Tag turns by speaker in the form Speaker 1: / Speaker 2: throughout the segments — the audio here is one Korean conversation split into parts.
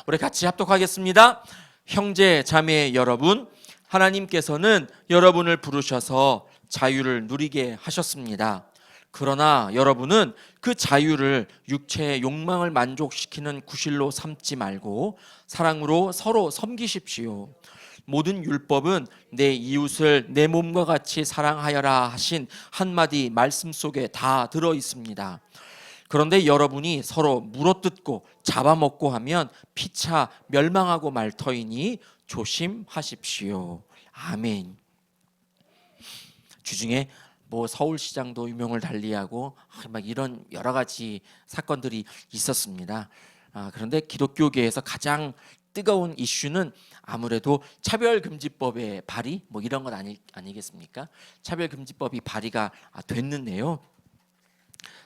Speaker 1: 우리 같이 합독하겠습니다. 형제 자매 여러분, 하나님께서는 여러분을 부르셔서 자유를 누리게 하셨습니다. 그러나 여러분은 그 자유를 육체의 욕망을 만족시키는 구실로 삼지 말고 사랑으로 서로 섬기십시오. 모든 율법은 내 이웃을 내 몸과 같이 사랑하여라 하신 한마디 말씀 속에 다 들어 있습니다. 그런데 여러분이 서로 물어뜯고 잡아먹고 하면 피차 멸망하고 말 터이니 조심하십시오. 아멘. 주중에 서울시장도 유명을 달리하고 막 이런 여러 가지 사건들이 있었습니다. 그런데 기독교계에서 가장 뜨거운 이슈는 아무래도 차별금지법의 발의 이런 것 아니겠습니까? 차별금지법이 발의가 됐는데요.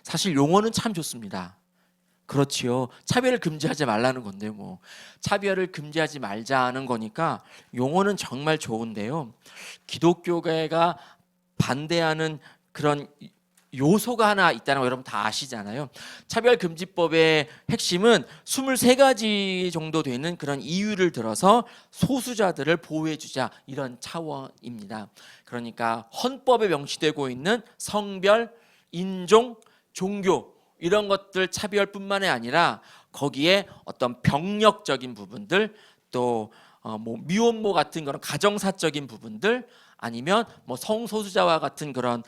Speaker 1: 사실 용어는 참 좋습니다. 그렇지요. 차별을 금지하지 말라는 건데요. 차별을 금지하지 말자는 거니까 용어는 정말 좋은데요. 기독교계가 반대하는 그런 요소가 하나 있다는 거 여러분 다 아시잖아요. 차별금지법의 핵심은 23가지 정도 되는 그런 이유를 들어서 소수자들을 보호해주자 이런 차원입니다. 그러니까 헌법에 명시되고 있는 성별, 인종, 종교 이런 것들 차별뿐만이 아니라 거기에 어떤 병력적인 부분들 또 미혼모 같은 그런 가정사적인 부분들 아니면 성소수자와 같은 그런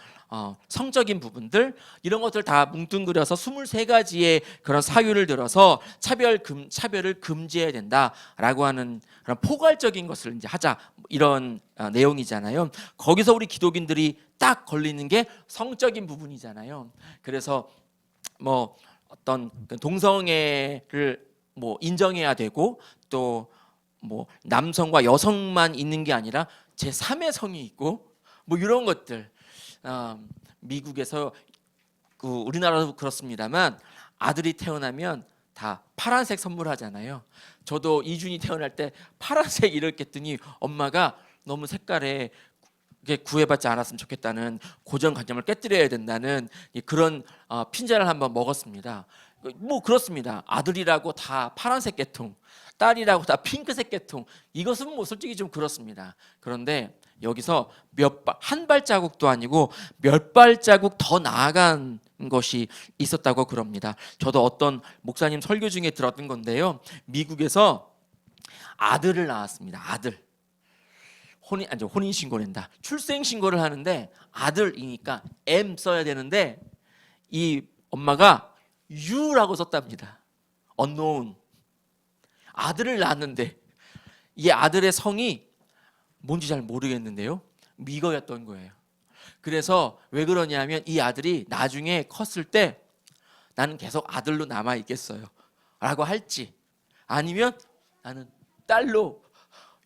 Speaker 1: 성적인 부분들 이런 것들 다 뭉뚱그려서 23가지의 그런 사유를 들어서 차별을 금지해야 된다라고 하는 그런 포괄적인 것을 이제 하자 이런 내용이잖아요. 거기서 우리 기독인들이 딱 걸리는 게 성적인 부분이잖아요. 그래서 어떤 동성애를 인정해야 되고 또 남성과 여성만 있는 게 아니라 제3의 성이 있고 이런 것들 미국에서 우리나라도 그렇습니다만 아들이 태어나면 다 파란색 선물하잖아요. 저도 이준이 태어날 때 파란색 이랬더니 엄마가 너무 색깔에 구애받지 않았으면 좋겠다는 고정관념을 깨뜨려야 된다는 그런 핀잔을 한번 먹었습니다. 그렇습니다. 아들이라고 다 파란색 계통, 딸이라고 다 핑크색 계통. 이것은 솔직히 좀 그렇습니다. 그런데 여기서 한 발자국도 아니고 몇 발자국 더 나아간 것이 있었다고 그럽니다. 저도 어떤 목사님 설교 중에 들었던 건데요. 미국에서 아들을 낳았습니다. 아들. 혼인신고낸다. 출생신고를 하는데 아들이니까 M 써야 되는데 이 엄마가 U라고 썼답니다. unknown. 아들을 낳았는데 이 아들의 성이 뭔지 잘 모르겠는데요. 미거였던 거예요. 그래서 왜 그러냐면 이 아들이 나중에 컸을 때 나는 계속 아들로 남아있겠어요 라고 할지 아니면 나는 딸로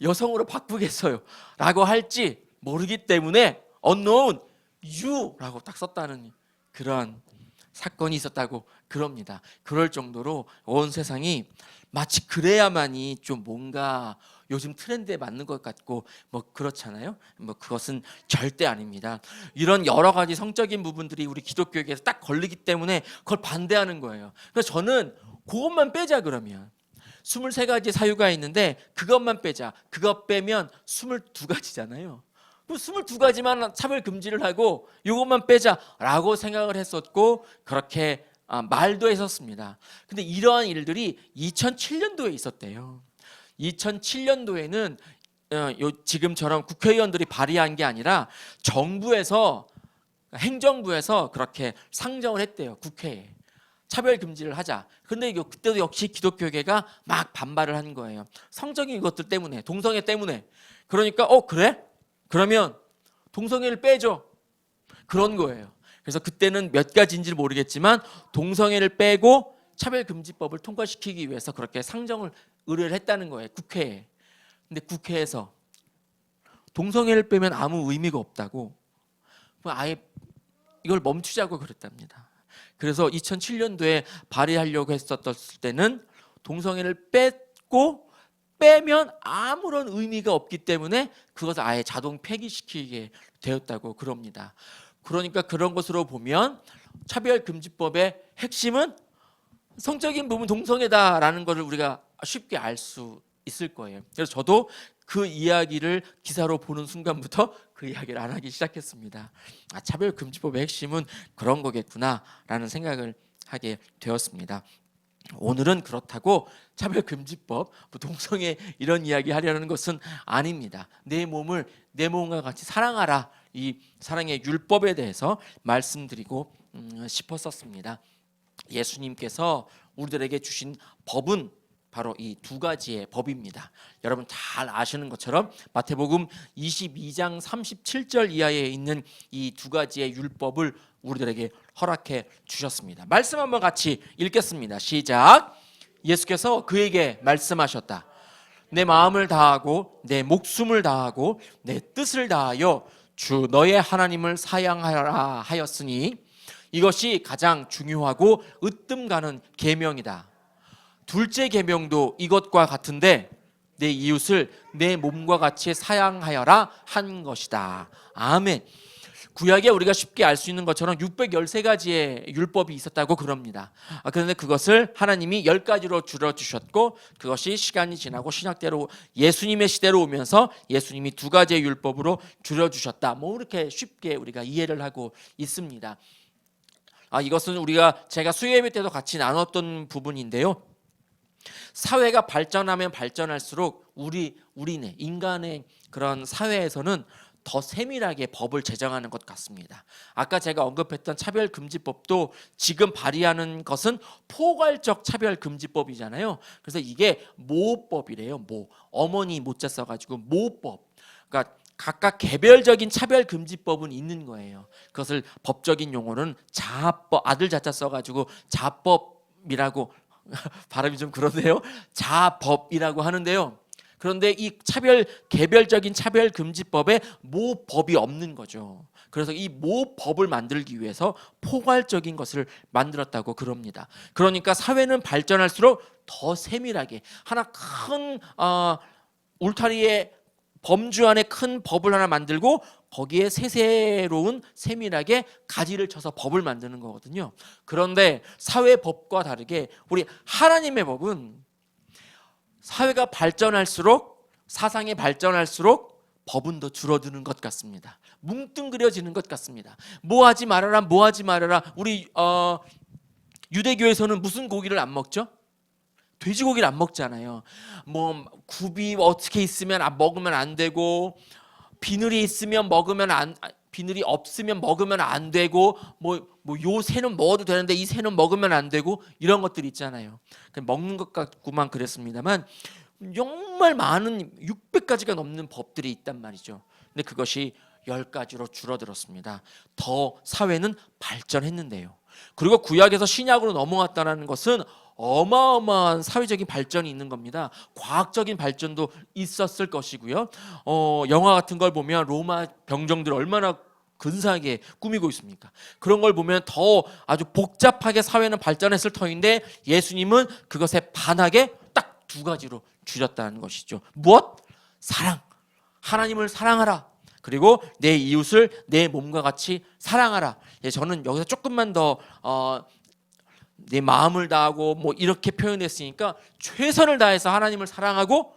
Speaker 1: 여성으로 바꾸겠어요 라고 할지 모르기 때문에 unknown U라고 딱 썼다는 그런 사건이 있었다고 그럽니다. 그럴 정도로 온 세상이 마치 그래야만이 좀 뭔가 요즘 트렌드에 맞는 것 같고 그렇잖아요. 그것은 절대 아닙니다. 이런 여러 가지 성적인 부분들이 우리 기독교에서 딱 걸리기 때문에 그걸 반대하는 거예요. 그래서 저는 그것만 빼자 그러면 23가지 사유가 있는데 그것만 빼자. 그것 빼면 22가지잖아요. 22가지만 차별 금지를 하고 이것만 빼자라고 생각을 했었고 그렇게 말도 했었습니다. 근데 이러한 일들이 2007년도에 있었대요. 2007년도에는 지금처럼 국회의원들이 발의한 게 아니라 정부에서 행정부에서 그렇게 상정을 했대요. 국회에. 차별 금지를 하자. 근데 그때도 역시 기독교계가 막 반발을 한 거예요. 성적인 것들 때문에, 동성애 때문에. 그러니까 그래? 그러면 동성애를 빼줘. 그런 거예요. 그래서 그때는 몇 가지인지 모르겠지만 동성애를 빼고 차별금지법을 통과시키기 위해서 그렇게 상정을 의뢰를 했다는 거예요. 국회에. 근데 국회에서 동성애를 빼면 아무 의미가 없다고 아예 이걸 멈추자고 그랬답니다. 그래서 2007년도에 발의하려고 했었을 때는 동성애를 빼면 아무런 의미가 없기 때문에 그것을 아예 자동 폐기시키게 되었다고 그럽니다. 그러니까 그런 것으로 보면 차별금지법의 핵심은 성적인 부분 동성애다라는 것을 우리가 쉽게 알 수 있을 거예요. 그래서 저도 그 이야기를 기사로 보는 순간부터 그 이야기를 안 하기 시작했습니다. 차별금지법의 핵심은 그런 거겠구나라는 생각을 하게 되었습니다. 오늘은 그렇다고 차별금지법, 동성애 이런 이야기 하려는 것은 아닙니다. 내 몸을 내 몸과 같이 사랑하라, 이 사랑의 율법에 대해서 말씀드리고 싶었었습니다. 예수님께서 우리들에게 주신 법은 바로 이 두 가지의 법입니다. 여러분 잘 아시는 것처럼 마태복음 22장 37절 이하에 있는 이 두 가지의 율법을 우리들에게 허락해 주셨습니다. 말씀 한번 같이 읽겠습니다. 시작. 예수께서 그에게 말씀하셨다. 내 마음을 다하고 내 목숨을 다하고 내 뜻을 다하여 주 너의 하나님을 사랑하라 하였으니 이것이 가장 중요하고 으뜸 가는 계명이다. 둘째 계명도 이것과 같은데 내 이웃을 내 몸과 같이 사랑하여라 한 것이다. 아멘. 구약에 우리가 쉽게 알 수 있는 것처럼 613가지의 율법이 있었다고 그럽니다. 그런데 그것을 하나님이 10가지로 줄여주셨고 그것이 시간이 지나고 신약대로 예수님의 시대로 오면서 예수님이 2가지의 율법으로 줄여주셨다. 이렇게 쉽게 우리가 이해를 하고 있습니다. 이것은 제가 수요예배 때도 같이 나눴던 부분인데요. 사회가 발전하면 발전할수록 우리네 인간의 그런 사회에서는 더 세밀하게 법을 제정하는 것 같습니다. 아까 제가 언급했던 차별금지법도 지금 발의하는 것은 포괄적 차별금지법이잖아요. 그래서 이게 모법이래요. 어머니 모자 써가지고 모법. 그러니까 각각 개별적인 차별금지법은 있는 거예요. 그것을 법적인 용어는 자법, 아들 자자 써가지고 자법이라고 발음이 좀 그런데요. 자법이라고 하는데요. 그런데 이 개별적인 차별금지법에 모법이 없는 거죠. 그래서 이 모법을 만들기 위해서 포괄적인 것을 만들었다고 그럽니다. 그러니까 사회는 발전할수록 더 세밀하게 하나 큰 울타리에 범주 안에 큰 법을 하나 만들고 거기에 세세로운 세밀하게 가지를 쳐서 법을 만드는 거거든요. 그런데 사회 법과 다르게 우리 하나님의 법은 사회가 발전할수록 사상이 발전할수록 법은 더 줄어드는 것 같습니다. 뭉뚱그려지는 것 같습니다. 뭐하지 말아라 뭐하지 말아라. 우리 유대교에서는 무슨 고기를 안 먹죠? 돼지고기를 안 먹잖아요. 굽이 어떻게 있으면 먹으면 안 되고 비늘이 있으면 비늘이 없으면 먹으면 안 되고 요 새는 먹어도 되는데 이 새는 먹으면 안 되고 이런 것들이 있잖아요. 먹는 것 같고만 그랬습니다만 정말 많은 600가지가 넘는 법들이 있단 말이죠. 근데 그것이 10가지로 줄어들었습니다. 더 사회는 발전했는데요. 그리고 구약에서 신약으로 넘어갔다는 것은 어마어마한 사회적인 발전이 있는 겁니다. 과학적인 발전도 있었을 것이고요. 영화 같은 걸 보면 로마 병정들 얼마나 근사하게 꾸미고 있습니까? 그런 걸 보면 더 아주 복잡하게 사회는 발전했을 터인데 예수님은 그것에 반하게 딱 2가지로 줄였다는 것이죠. 무엇? 사랑. 하나님을 사랑하라. 그리고 내 이웃을 내 몸과 같이 사랑하라. 저는 여기서 조금만 더 내 마음을 다하고 이렇게 표현했으니까 최선을 다해서 하나님을 사랑하고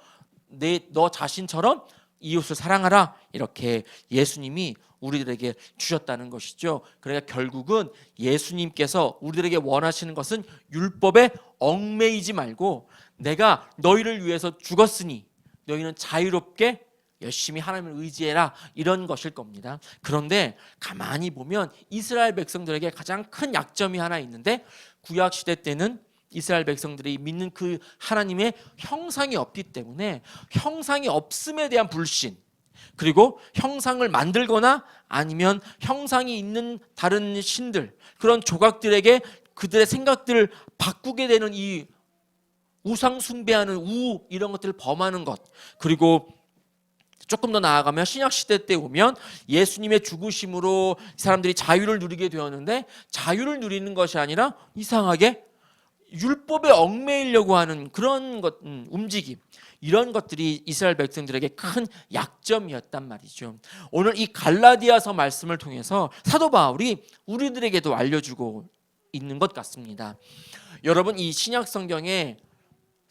Speaker 1: 너 자신처럼 이웃을 사랑하라. 이렇게 예수님이 우리들에게 주셨다는 것이죠. 그러니까 결국은 예수님께서 우리들에게 원하시는 것은 율법에 얽매이지 말고 내가 너희를 위해서 죽었으니 너희는 자유롭게 열심히 하나님을 의지해라 이런 것일 겁니다. 그런데 가만히 보면 이스라엘 백성들에게 가장 큰 약점이 하나 있는데 구약 시대 때는 이스라엘 백성들이 믿는 그 하나님의 형상이 없기 때문에 형상이 없음에 대한 불신 그리고 형상을 만들거나 아니면 형상이 있는 다른 신들 그런 조각들에게 그들의 생각들을 바꾸게 되는 이 우상 숭배하는 이런 것들을 범하는 것 그리고 조금 더 나아가면 신약시대 때 오면 예수님의 죽으심으로 사람들이 자유를 누리게 되었는데 자유를 누리는 것이 아니라 이상하게 율법에 얽매이려고 하는 그런 움직임 이런 것들이 이스라엘 백성들에게 큰 약점이었단 말이죠. 오늘 이 갈라디아서 말씀을 통해서 사도 바울이 우리들에게도 알려주고 있는 것 같습니다. 여러분 이 신약 성경에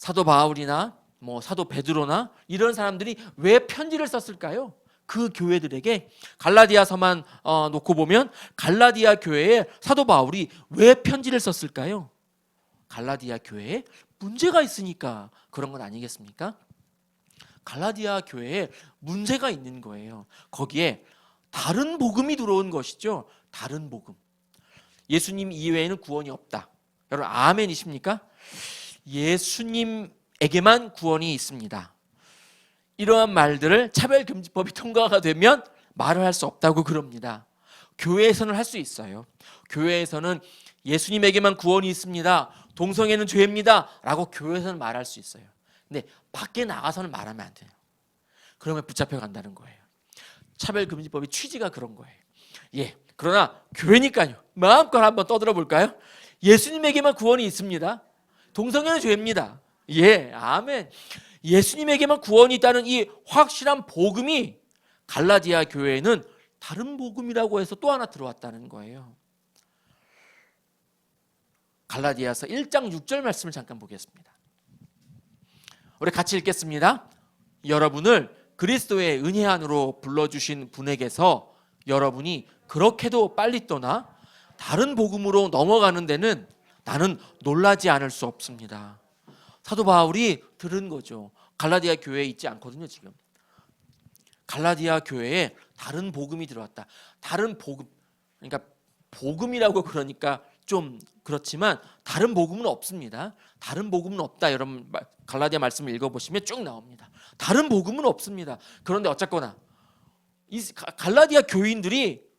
Speaker 1: 사도 바울이나 사도 베드로나 이런 사람들이 왜 편지를 썼을까요? 그 교회들에게 갈라디아서만 놓고 보면 갈라디아 교회에 사도 바울이 왜 편지를 썼을까요? 갈라디아 교회에 문제가 있으니까 그런 건 아니겠습니까? 갈라디아 교회에 문제가 있는 거예요. 거기에 다른 복음이 들어온 것이죠. 다른 복음. 예수님 이외에는 구원이 없다. 여러분 아멘이십니까? 예수님에게만 구원이 있습니다. 이러한 말들을 차별금지법이 통과가 되면 말을 할 수 없다고 그럽니다. 교회에서는 할 수 있어요. 교회에서는 예수님에게만 구원이 있습니다. 동성애는 죄입니다. 라고 교회에서는 말할 수 있어요. 근데 밖에 나가서는 말하면 안 돼요. 그러면 붙잡혀 간다는 거예요. 차별금지법의 취지가 그런 거예요. 예. 그러나 교회니까요. 마음껏 한번 떠들어 볼까요? 예수님에게만 구원이 있습니다. 동성애는 죄입니다. 예. 아멘. 예수님에게만 구원이 있다는 이 확실한 복음이 갈라디아 교회에는 다른 복음이라고 해서 또 하나 들어왔다는 거예요. 갈라디아서 1장 6절 말씀을 잠깐 보겠습니다. 우리 같이 읽겠습니다. 여러분을 그리스도의 은혜 안으로 불러주신 분에게서 여러분이 그렇게도 빨리 떠나 다른 복음으로 넘어가는 데는 나는 놀라지 않을 수 없습니다. 사도 바울이 들은 거죠. 갈라디아 교회에 있지 않거든요, 지금. 갈라디아 교회에 다른 복음이 들어왔다. 다른 복음, 그러니까 복음이라고 그러니까 좀 그렇지만 다른 복음은 없습니다. 다른 복음은 없다. 여러분 갈라디아 말씀을 읽어보시면 쭉 나옵니다. 다른 복음은 없습니다. 그런데 어쨌거나 이 갈라디아 교인들이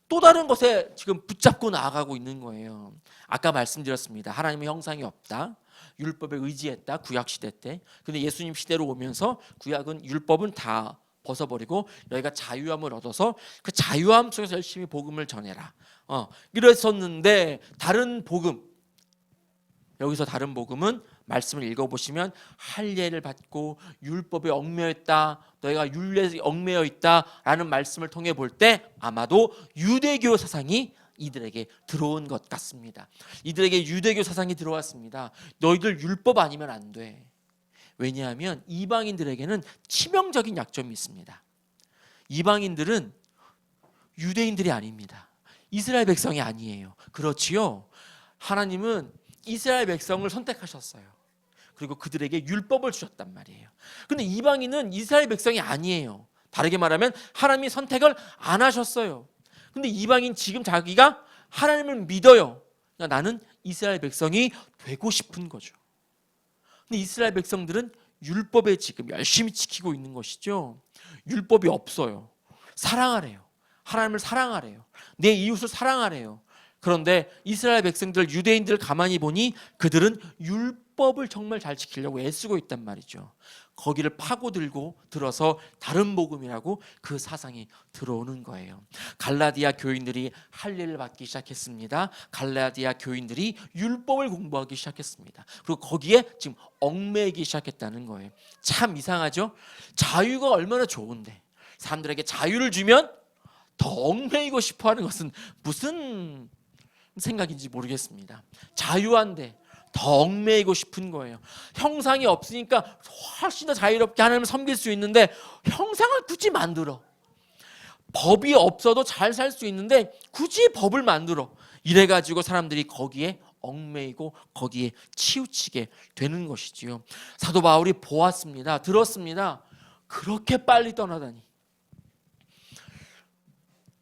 Speaker 1: 또 다른 것에 지금 붙잡고 나아가고 있는 거예요. 아까 말씀드렸습니다. 하나님의 형상이 없다. 율법에 의지했다. 구약 시대 때. 근데 예수님 시대로 오면서 구약은 율법은 다 벗어버리고 너희가 자유함을 얻어서 그 자유함 속에서 열심히 복음을 전해라. 이랬었는데 다른 복음, 여기서 다른 복음은 말씀을 읽어보시면 할례를 받고 율법에 얽매였다, 너희가 율례에 얽매여 있다라는 말씀을 통해 볼 때 아마도 유대교 사상이 이들에게 들어온 것 같습니다. 이들에게 유대교 사상이 들어왔습니다. 너희들 율법 아니면 안 돼. 왜냐하면 이방인들에게는 치명적인 약점이 있습니다. 이방인들은 유대인들이 아닙니다. 이스라엘 백성이 아니에요. 그렇지요. 하나님은 이스라엘 백성을 선택하셨어요. 그리고 그들에게 율법을 주셨단 말이에요. 근데 이방인은 이스라엘 백성이 아니에요. 다르게 말하면 하나님이 선택을 안 하셨어요. 근데 이방인 지금 자기가 하나님을 믿어요. 그러니까 나는 이스라엘 백성이 되고 싶은 거죠. 근데 이스라엘 백성들은 율법에 지금 열심히 지키고 있는 것이죠. 율법이 없어요. 사랑하래요. 하나님을 사랑하래요. 내 이웃을 사랑하래요. 그런데 이스라엘 백성들, 유대인들 가만히 보니 그들은 율법을 정말 잘 지키려고 애쓰고 있단 말이죠. 거기를 파고들고 들어서 다른 복음이라고 그 사상이 들어오는 거예요. 갈라디아 교인들이 할례를 받기 시작했습니다. 갈라디아 교인들이 율법을 공부하기 시작했습니다. 그리고 거기에 지금 얽매이기 시작했다는 거예요. 참 이상하죠? 자유가 얼마나 좋은데 사람들에게 자유를 주면 더 얽매이고 싶어하는 것은 무슨 생각인지 모르겠습니다. 자유한데 더 얽매이고 싶은 거예요. 형상이 없으니까 훨씬 더 자유롭게 하나님을 섬길 수 있는데 형상을 굳이 만들어. 법이 없어도 잘 살 수 있는데 굳이 법을 만들어. 이래가지고 사람들이 거기에 얽매이고 거기에 치우치게 되는 것이지요. 사도 바울이 보았습니다. 들었습니다. 그렇게 빨리 떠나다니.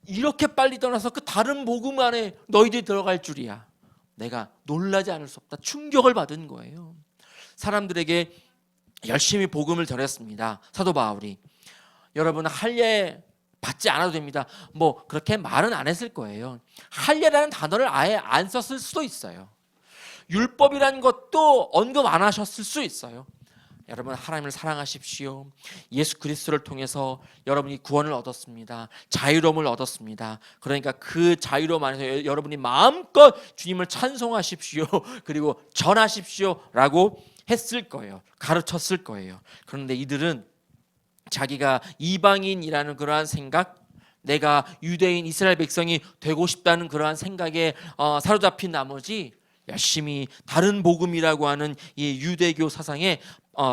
Speaker 1: 이렇게 빨리 떠나서 그 다른 복음 안에 너희들이 들어갈 줄이야. 내가 놀라지 않을 수 없다. 충격을 받은 거예요. 사람들에게 열심히 복음을 전했습니다. 사도 바울이. 여러분 할례 받지 않아도 됩니다. 그렇게 말은 안 했을 거예요. 할례라는 단어를 아예 안 썼을 수도 있어요. 율법이라는 것도 언급 안 하셨을 수 있어요. 여러분 하나님을 사랑하십시오. 예수 그리스도를 통해서 여러분이 구원을 얻었습니다. 자유로움을 얻었습니다. 그러니까 그 자유로움 안에서 여러분이 마음껏 주님을 찬송하십시오. 그리고 전하십시오 라고 했을 거예요. 가르쳤을 거예요. 그런데 이들은 자기가 이방인이라는 그러한 생각, 내가 유대인 이스라엘 백성이 되고 싶다는 그러한 생각에 사로잡힌 나머지 열심히 다른 복음이라고 하는 이 유대교 사상에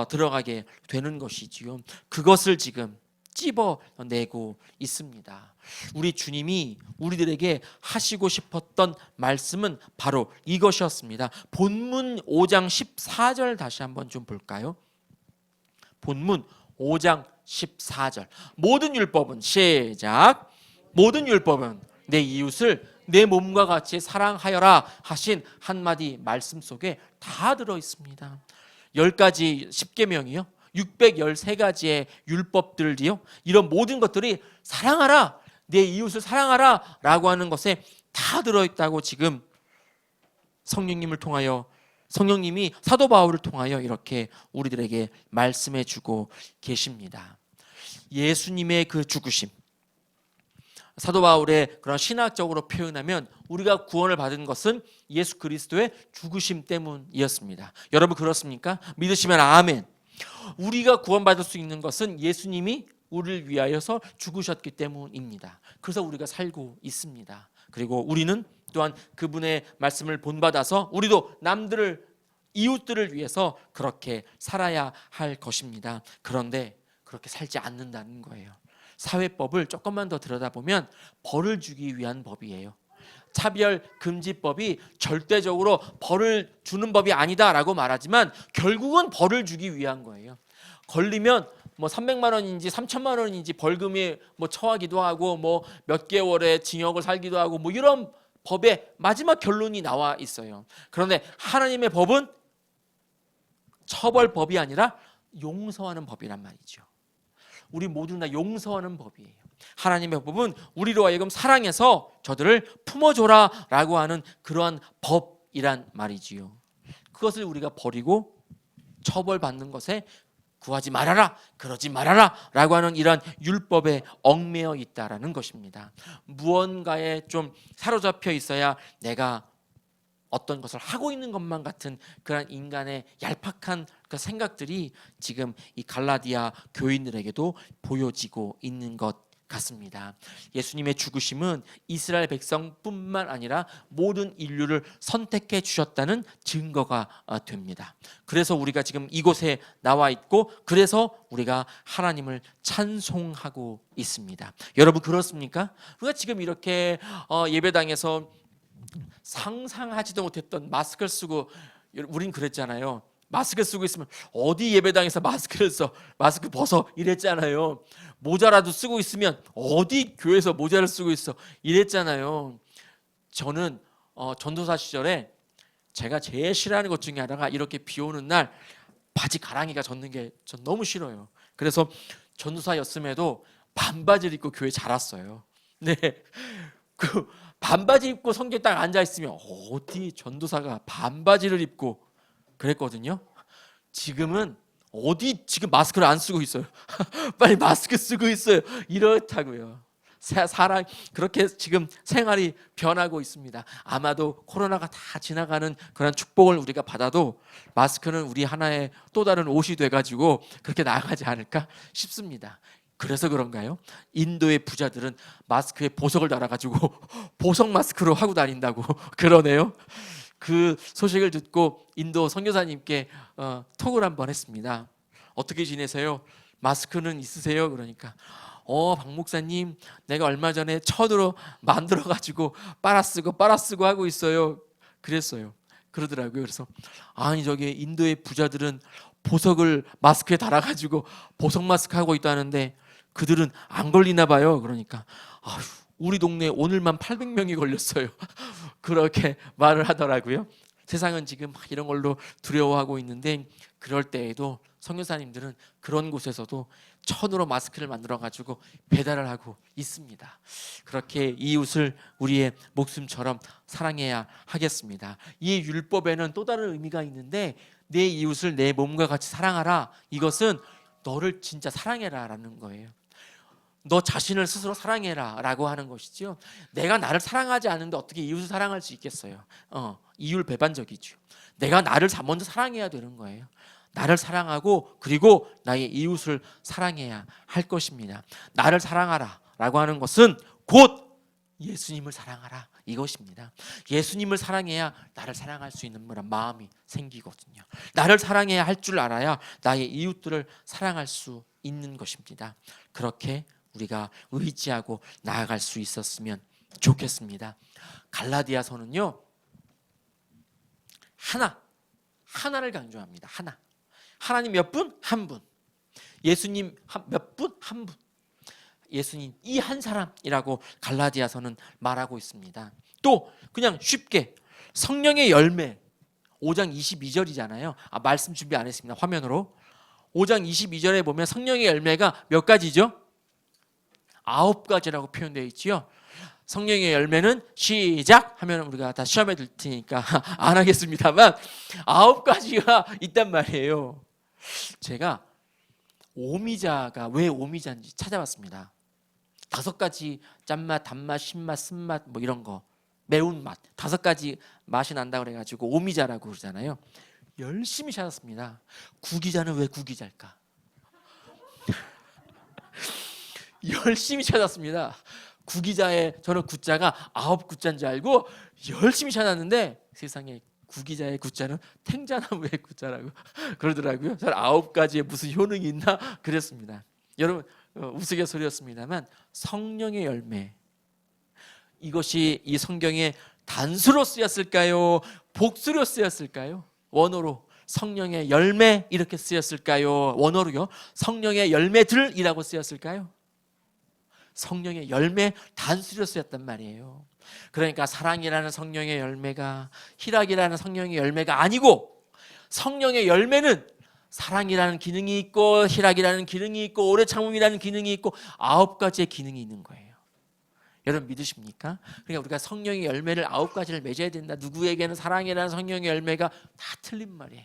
Speaker 1: 들어가게 되는 것이지요. 그것을 지금 찝어내고 있습니다. 우리 주님이 우리들에게 하시고 싶었던 말씀은 바로 이것이었습니다. 본문 5장 14절 다시 한번 좀 볼까요? 본문 5장 14절. 모든 율법은 시작. 모든 율법은 내 이웃을 내 몸과 같이 사랑하여라 하신 한마디 말씀 속에 다 들어 있습니다. 10가지 10계명이요. 613가지의 율법들이요. 이런 모든 것들이 사랑하라, 내 이웃을 사랑하라 라고 하는 것에 다 들어있다고 지금 성령님을 통하여, 성령님이 사도 바울을 통하여 이렇게 우리들에게 말씀해 주고 계십니다. 예수님의 그 죽으심, 사도 바울의 그런 신학적으로 표현하면 우리가 구원을 받은 것은 예수 그리스도의 죽으심 때문이었습니다. 여러분 그렇습니까? 믿으시면 아멘. 우리가 구원받을 수 있는 것은 예수님이 우리를 위하여서 죽으셨기 때문입니다. 그래서 우리가 살고 있습니다. 그리고 우리는 또한 그분의 말씀을 본받아서 우리도 남들을, 이웃들을 위해서 그렇게 살아야 할 것입니다. 그런데 그렇게 살지 않는다는 거예요. 사회법을 조금만 더 들여다보면 벌을 주기 위한 법이에요. 차별금지법이 절대적으로 벌을 주는 법이 아니다라고 말하지만 결국은 벌을 주기 위한 거예요. 걸리면 뭐 300만 원인지 3천만 원인지 벌금에 뭐 처하기도 하고 뭐 몇 개월의 징역을 살기도 하고 뭐 이런 법의 마지막 결론이 나와 있어요. 그런데 하나님의 법은 처벌법이 아니라 용서하는 법이란 말이죠. 우리 모두 다 용서하는 법이에요. 하나님의 법은 우리로 하여금 사랑해서 저들을 품어줘라 라고 하는 그러한 법이란 말이지요. 그것을 우리가 버리고 처벌받는 것에 구하지 말아라, 그러지 말아라 라고 하는 이러한 율법에 얽매여 있다라는 것입니다. 무언가에 좀 사로잡혀 있어야 내가 어떤 것을 하고 있는 것만 같은 그런 인간의 얄팍한 그 생각들이 지금 이 갈라디아 교인들에게도 보여지고 있는 것 같습니다. 예수님의 죽으심은 이스라엘 백성뿐만 아니라 모든 인류를 선택해 주셨다는 증거가 됩니다. 그래서 우리가 지금 이곳에 나와 있고 그래서 우리가 하나님을 찬송하고 있습니다. 여러분 그렇습니까? 우리가 지금 이렇게 예배당에서 상상하지도 못했던 마스크를 쓰고, 우린 그랬잖아요. 마스크 쓰고 있으면 어디 예배당에서 마스크를 써, 마스크 벗어 이랬잖아요. 모자라도 쓰고 있으면 어디 교회에서 모자를 쓰고 있어 이랬잖아요. 저는 전도사 시절에 제가 제일 싫어하는 것 중에 하나가 이렇게 비 오는 날 바지 가랑이가 젖는 게 전 너무 싫어요. 그래서 전도사였음에도 반바지를 입고 교회 잘 왔어요. 네, 그 반바지 입고 성경에 딱 앉아 있으면 어디 전도사가 반바지를 입고 그랬거든요. 지금은 어디 지금 마스크를 안 쓰고 있어요. 빨리 마스크 쓰고 있어요. 이렇다고요. 사람 그렇게 지금 생활이 변하고 있습니다. 아마도 코로나가 다 지나가는 그런 축복을 우리가 받아도 마스크는 우리 하나의 또 다른 옷이 돼가지고 그렇게 나아가지 않을까 싶습니다. 그래서 그런가요? 인도의 부자들은 마스크에 보석을 달아가지고 보석 마스크로 하고 다닌다고 그러네요. 그 소식을 듣고 인도 선교사님께 톡을 한번 했습니다. 어떻게 지내세요? 마스크는 있으세요? 그러니까 박 목사님, 내가 얼마 전에 천으로 만들어가지고 빨아쓰고 하고 있어요. 그랬어요. 그러더라고요. 그래서 아니 저기 인도의 부자들은 보석을 마스크에 달아가지고 보석 마스크 하고 있다는데 그들은 안 걸리나 봐요. 그러니까 아휴, 우리 동네에 오늘만 800명이 걸렸어요. 그렇게 말을 하더라고요. 세상은 지금 막 이런 걸로 두려워하고 있는데 그럴 때에도 선교사님들은 그런 곳에서도 천으로 마스크를 만들어가지고 배달을 하고 있습니다. 그렇게 이웃을 우리의 목숨처럼 사랑해야 하겠습니다. 이 율법에는 또 다른 의미가 있는데 내 이웃을 내 몸과 같이 사랑하라. 이것은 너를 진짜 사랑해라 라는 거예요. 너 자신을 스스로 사랑해라 라고 하는 것이죠. 내가 나를 사랑하지 않는데 어떻게 이웃을 사랑할 수 있겠어요? 이율배반적이죠. 내가 나를 먼저 사랑해야 되는 거예요. 나를 사랑하고 그리고 나의 이웃을 사랑해야 할 것입니다. 나를 사랑하라 라고 하는 것은 곧 예수님을 사랑하라, 이것입니다. 예수님을 사랑해야 나를 사랑할 수 있는 그런 마음이 생기거든요. 나를 사랑해야 할 줄 알아야 나의 이웃들을 사랑할 수 있는 것입니다. 그렇게 우리가 의지하고 나아갈 수 있었으면 좋겠습니다. 갈라디아서는요, 하나를 강조합니다. 하나님 몇 분? 한 분. 예수님 몇 분? 한 분. 예수님 이 한 사람이라고 갈라디아서는 말하고 있습니다. 또 그냥 쉽게 성령의 열매 5장 22절이잖아요. 말씀 준비 안 했습니다. 화면으로 5장 22절에 보면 성령의 열매가 몇 가지죠? 9가지라고 표현되어 있지요. 성령의 열매는 시작 하면 우리가 다 시험에 들 테니까 안 하겠습니다만 9가지가 있단 말이에요. 제가 오미자가 왜 오미자인지 찾아봤습니다. 5가지 짠맛, 단맛, 신맛, 쓴맛 뭐 이런 거, 매운맛 5가지 맛이 난다 그래가지고 오미자라고 그러잖아요. 열심히 찾았습니다. 구기자는 왜 구기자일까? 열심히 찾았습니다. 구기자의 저는 구자가 9구자인 줄 알고 열심히 찾았는데 세상에 구기자의 구자는 탱자나무의 구자라고 그러더라고요. 저는 9가지에 무슨 효능이 있나 그랬습니다. 여러분 우스갯소리였습니다만 성령의 열매, 이것이 이 성경에 단수로 쓰였을까요? 복수로 쓰였을까요? 원어로 성령의 열매 이렇게 쓰였을까요? 원어로요. 성령의 열매들이라고 쓰였을까요? 성령의 열매 단수로 쓰였단 말이에요. 그러니까 사랑이라는 성령의 열매가 희락이라는 성령의 열매가 아니고, 성령의 열매는 사랑이라는 기능이 있고 희락이라는 기능이 있고 오래 참음이라는 기능이 있고 9가지의 기능이 있는 거예요. 여러분 믿으십니까? 그러니까 우리가 성령의 열매를 9가지를 맺어야 된다. 누구에게는 사랑이라는 성령의 열매가 다 틀린 말이에요.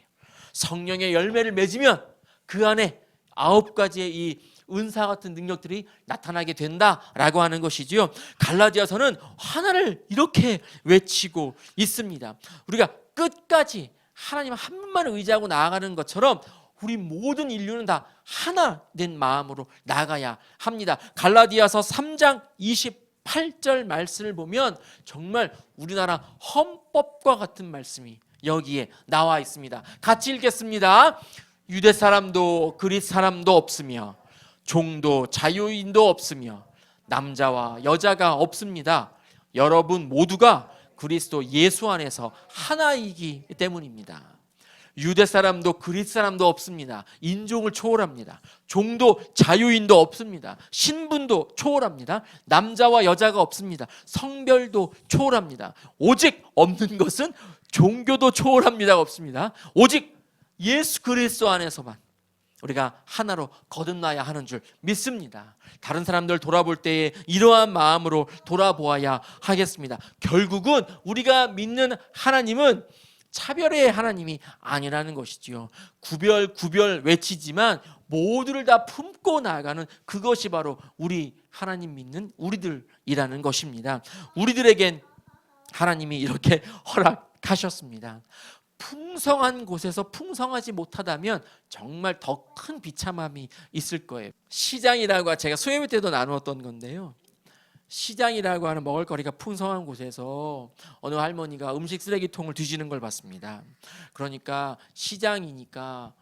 Speaker 1: 성령의 열매를 맺으면 그 안에 9가지의 이 은사 같은 능력들이 나타나게 된다라고 하는 것이지요. 갈라디아서는 하나를 이렇게 외치고 있습니다. 우리가 끝까지 하나님 한 분만 의지하고 나아가는 것처럼 우리 모든 인류는 다 하나 된 마음으로 나가야 합니다. 갈라디아서 3장 28절 말씀을 보면 정말 우리나라 헌법과 같은 말씀이 여기에 나와 있습니다. 같이 읽겠습니다. 유대 사람도 그리스 사람도 없으며 종도 자유인도 없으며 남자와 여자가 없습니다. 여러분 모두가 그리스도 예수 안에서 하나이기 때문입니다. 유대 사람도 그리스 사람도 없습니다. 인종을 초월합니다. 종도 자유인도 없습니다. 신분도 초월합니다. 남자와 여자가 없습니다. 성별도 초월합니다. 오직 없는 것은 종교도 초월합니다가 없습니다. 오직 예수 그리스도 안에서만 우리가 하나로 거듭나야 하는 줄 믿습니다. 다른 사람들 돌아볼 때에 이러한 마음으로 돌아보아야 하겠습니다. 결국은 우리가 믿는 하나님은 차별의 하나님이 아니라는 것이지요. 구별 외치지만 모두를 다 품고 나아가는 그것이 바로 우리 하나님 믿는 우리들이라는 것입니다. 우리들에겐 하나님이 이렇게 허락하셨습니다. 풍성한 곳에서 풍성하지 못하다면 정말 더 큰 비참함이 있을 거예요. 시장이라고 제가 수요일 때도 나누었던 건데요. 시장이라고 하는 먹을거리가 풍성한 곳에서 어느 할머니가 음식 쓰레기통을 뒤지는 걸 봤습니다. 그러니까 시장이니까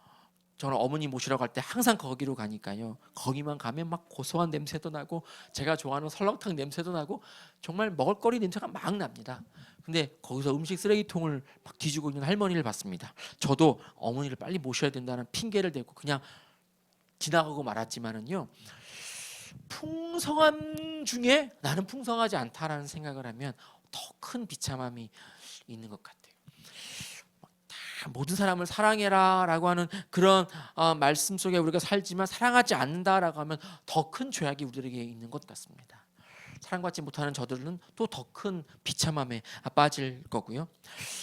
Speaker 1: 저는 어머니 모시러 갈 때 항상 거기로 가니까요. 거기만 가면 막 고소한 냄새도 나고 제가 좋아하는 설렁탕 냄새도 나고 정말 먹을거리 냄새가 막 납니다. 근데 거기서 음식 쓰레기통을 막 뒤지고 있는 할머니를 봤습니다. 저도 어머니를 빨리 모셔야 된다는 핑계를 대고 그냥 지나가고 말았지만은요. 풍성함 중에 나는 풍성하지 않다라는 생각을 하면 더 큰 비참함이 있는 것 같아요. 다 모든 사람을 사랑해라라고 하는 그런 말씀 속에 우리가 살지만 사랑하지 않는다라고 하면 더 큰 죄악이 우리에게 있는 것 같습니다. 사랑받지 못하는 저들은 또 더 큰 비참함에 빠질 거고요.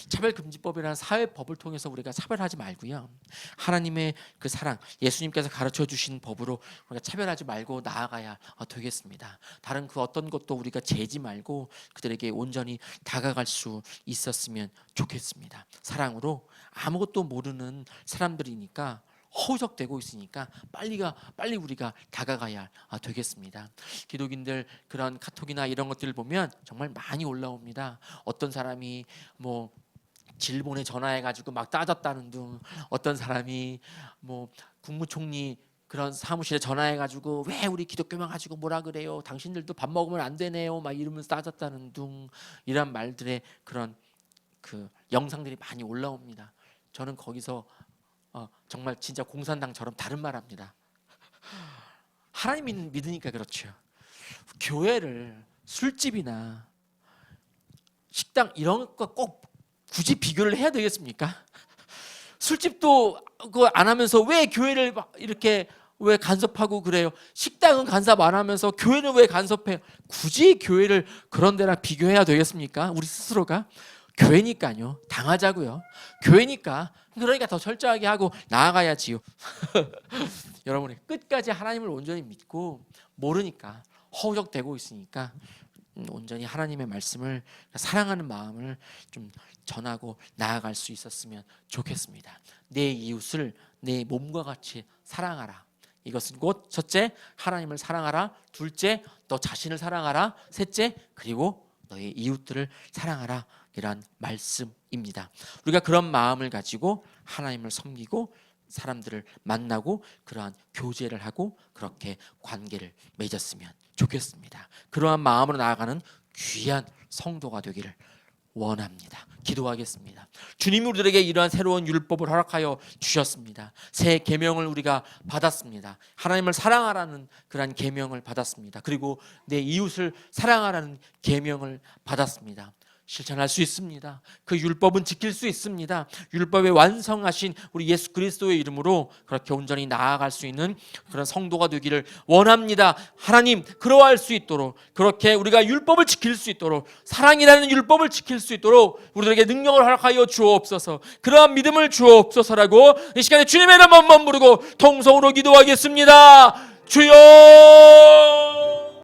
Speaker 1: 차별금지법이라는 사회법을 통해서 우리가 차별하지 말고요. 하나님의 그 사랑, 예수님께서 가르쳐 주신 법으로 우리가 차별하지 말고 나아가야 되겠습니다. 다른 그 어떤 것도 우리가 재지 말고 그들에게 온전히 다가갈 수 있었으면 좋겠습니다. 사랑으로 아무것도 모르는 사람들이니까 허우적대고 있으니까 빨리 우리가 다가가야 되겠습니다. 기독인들 그런 카톡이나 이런 것들을 보면 정말 많이 올라옵니다. 어떤 사람이 뭐 질본에 전화해가지고 막 따졌다는 둥, 어떤 사람이 뭐 국무총리 그런 사무실에 전화해가지고 왜 우리 기독교만 가지고 뭐라 그래요? 당신들도 밥 먹으면 안 되네요. 막 이러면서 따졌다는 둥, 이런 말들의 그런 그 영상들이 많이 올라옵니다. 저는 거기서 정말 진짜 공산당처럼 다른 말합니다. 하나님 믿으니까 그렇죠. 교회를 술집이나 식당 이런 거 꼭 굳이 비교를 해야 되겠습니까? 술집도 그거 안 하면서 왜 교회를 이렇게 왜 간섭하고 그래요? 식당은 간섭 안 하면서 교회는 왜 간섭해요? 굳이 교회를 그런 데랑 비교해야 되겠습니까? 우리 스스로가 교회니까요. 당하자고요. 교회니까 그러니까 더 철저하게 하고 나아가야지요. 여러분이 끝까지 하나님을 온전히 믿고 모르니까 허우적대고 있으니까 온전히 하나님의 말씀을 사랑하는 마음을 좀 전하고 나아갈 수 있었으면 좋겠습니다. 내 이웃을 내 몸과 같이 사랑하라. 이것은 곧 첫째, 하나님을 사랑하라. 둘째, 너 자신을 사랑하라. 셋째, 그리고 너의 이웃들을 사랑하라. 이런 말씀입니다. 우리가 그런 마음을 가지고 하나님을 섬기고 사람들을 만나고 그러한 교제를 하고 그렇게 관계를 맺었으면 좋겠습니다. 그러한 마음으로 나아가는 귀한 성도가 되기를 원합니다. 기도하겠습니다. 주님이 우리들에게 이러한 새로운 율법을 허락하여 주셨습니다. 새 계명을 우리가 받았습니다. 하나님을 사랑하라는 그러한 계명을 받았습니다. 그리고 내 이웃을 사랑하라는 계명을 받았습니다. 실천할 수 있습니다. 그 율법은 지킬 수 있습니다. 율법에 완성하신 우리 예수 그리스도의 이름으로 그렇게 온전히 나아갈 수 있는 그런 성도가 되기를 원합니다. 하나님, 그러할 수 있도록, 그렇게 우리가 율법을 지킬 수 있도록, 사랑이라는 율법을 지킬 수 있도록 우리들에게 능력을 허락하여 주옵소서. 그러한 믿음을 주옵소서라고 이 시간에 주님의 이름 한번 부르고 통성으로 기도하겠습니다. 주여!